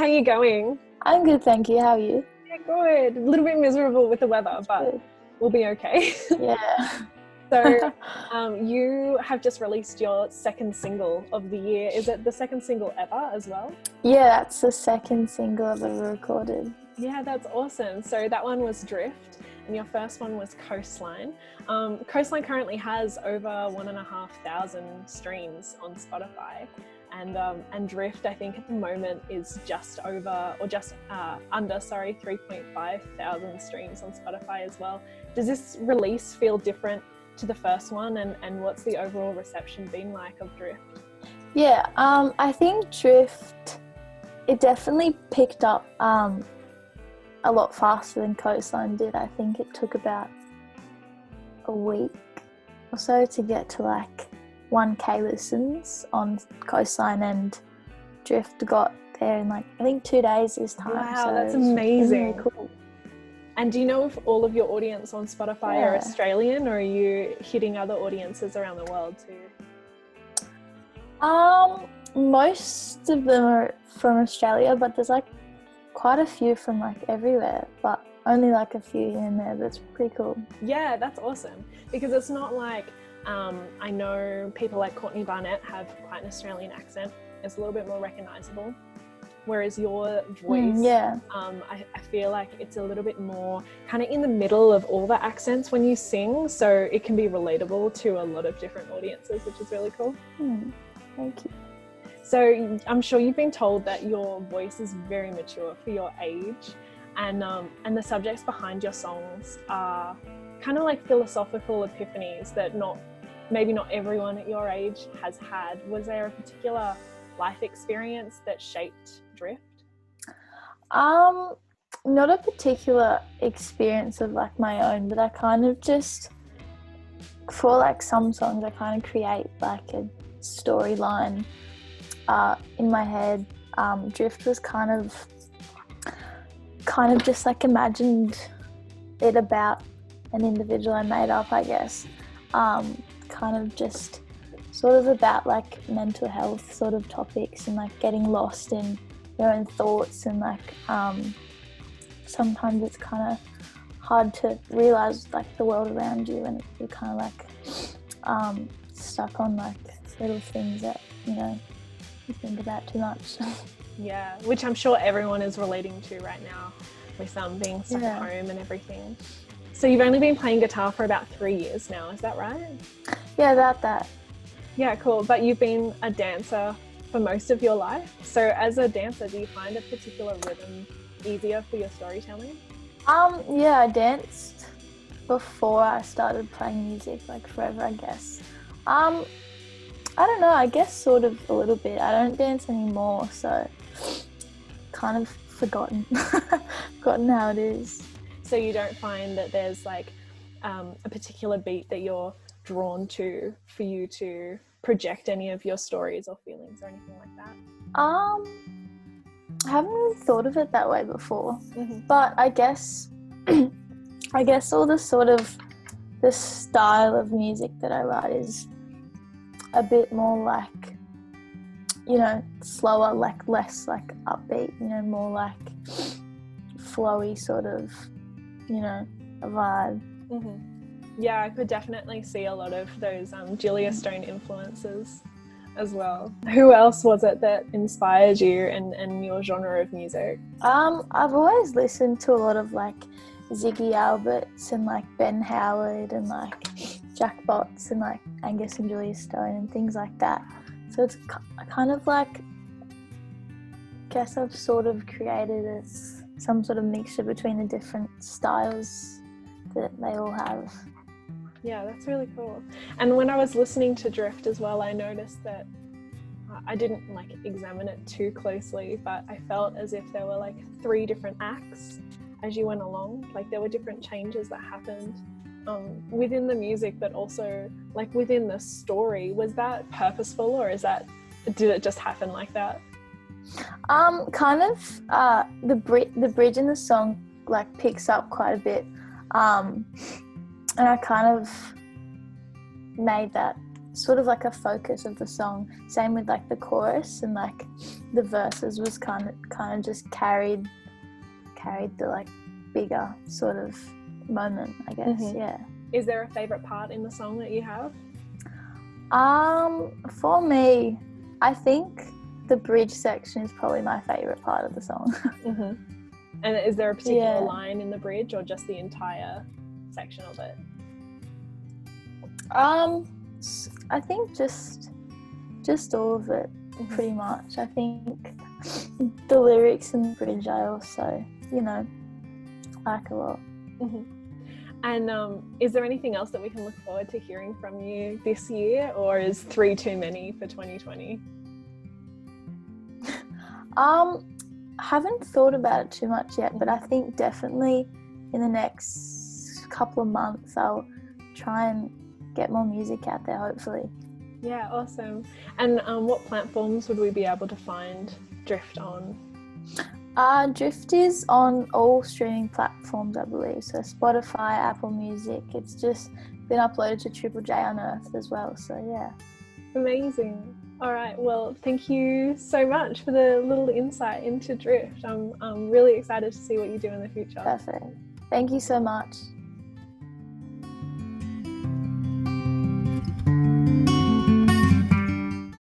how are you going? I'm good, thank you. How are you? Yeah, good. A little bit miserable with the weather, but we'll be okay. Yeah. So, you have just released your second single of the year. Is it the second single ever as well? Yeah, that's the second single I've ever recorded. Yeah, that's awesome. So that one was Drift, and your first one was Coastline. Coastline currently has over 1,500 streams on Spotify, and Drift, I think at the moment is just over, or just under, 3.5 thousand streams on Spotify as well. Does this release feel different to the first one, and what's the overall reception been like of Drift? Yeah, I think Drift, it definitely picked up a lot faster than Coastline did. I think it took about a week or so to get to like 1K listens on Coastline, and Drift got there in like, I think 2 days this time. Wow, so that's amazing. Really cool. And do you know if all of your audience on Spotify are Australian, or are you hitting other audiences around the world too? Most of them are from Australia, but there's like quite a few from like everywhere, but only like a few in there. That's pretty cool. Yeah, that's awesome, because it's not like I know people like Courtney Barnett have quite an Australian accent. It's a little bit more recognizable, whereas your voice, I feel like it's a little bit more kind of in the middle of all the accents when you sing, so it can be relatable to a lot of different audiences, which is really cool. Thank you. So I'm sure you've been told that your voice is very mature for your age, and the subjects behind your songs are kind of like philosophical epiphanies that maybe not everyone at your age has had. Was there a particular life experience that shaped Drift? Not a particular experience of like my own, but I kind of just, for like some songs, I kind of create like a storyline in my head. Drift was kind of just like imagined it about an individual I made up, I guess. Kind of just sort of about like mental health sort of topics, and like getting lost in your own thoughts, and like sometimes it's kind of hard to realize like the world around you, and you're kind of like stuck on like little things that, you know, you think about too much. Yeah, which I'm sure everyone is relating to right now with being stuck at home and everything. So you've only been playing guitar for about 3 years now, is that right? Yeah, about that. Yeah, cool. But you've been a dancer for most of your life. So as a dancer, do you find a particular rhythm easier for your storytelling? Yeah, I danced before I started playing music, like forever, I guess. I don't know, I guess sort of a little bit. I don't dance anymore, so kind of forgotten how it is. So you don't find that there's like a particular beat that you're drawn to for you to project any of your stories or feelings or anything like that? I haven't really thought of it that way before, but I guess all the sort of the style of music that I write is a bit more like, you know, slower, like less like upbeat, you know, more like flowy sort of, you know, a vibe. Yeah, I could definitely see a lot of those Julia Stone influences as well. Who else was it that inspired you and your genre of music? I've always listened to a lot of like Ziggy Alberts and like Ben Howard and like Jack Botts and like Angus and Julia Stone and things like that. So it's kind of like, I guess I've sort of created some sort of mixture between the different styles that they all have. Yeah, that's really cool. And when I was listening to Drift as well, I noticed that I didn't like examine it too closely, but I felt as if there were like 3 different acts as you went along. Like there were different changes that happened within the music, but also like within the story. Was that purposeful, or did it just happen like that? Kind of the bridge in the song like picks up quite a bit, and I kind of made that sort of like a focus of the song. Same with like the chorus, and like the verses was kind of just carried the like bigger sort of moment, I guess. Yeah. Is there a favorite part in the song that you have? For me, I think the bridge section is probably my favorite part of the song. And is there a particular line in the bridge, or just the entire section of it? I think just all of it, pretty much. I think the lyrics in the bridge I also, like a lot. And is there anything else that we can look forward to hearing from you this year, or is 3 too many for 2020? Haven't thought about it too much yet, but I think definitely in the next couple of months I'll try and get more music out there, hopefully. Yeah, awesome. And what platforms would we be able to find Drift on? Drift is on all streaming platforms, I believe. So Spotify, Apple Music. It's just been uploaded to Triple J Unearthed as well. So yeah. Amazing. All right. Well, thank you so much for the little insight into Drift. I'm really excited to see what you do in the future. Perfect. Thank you so much.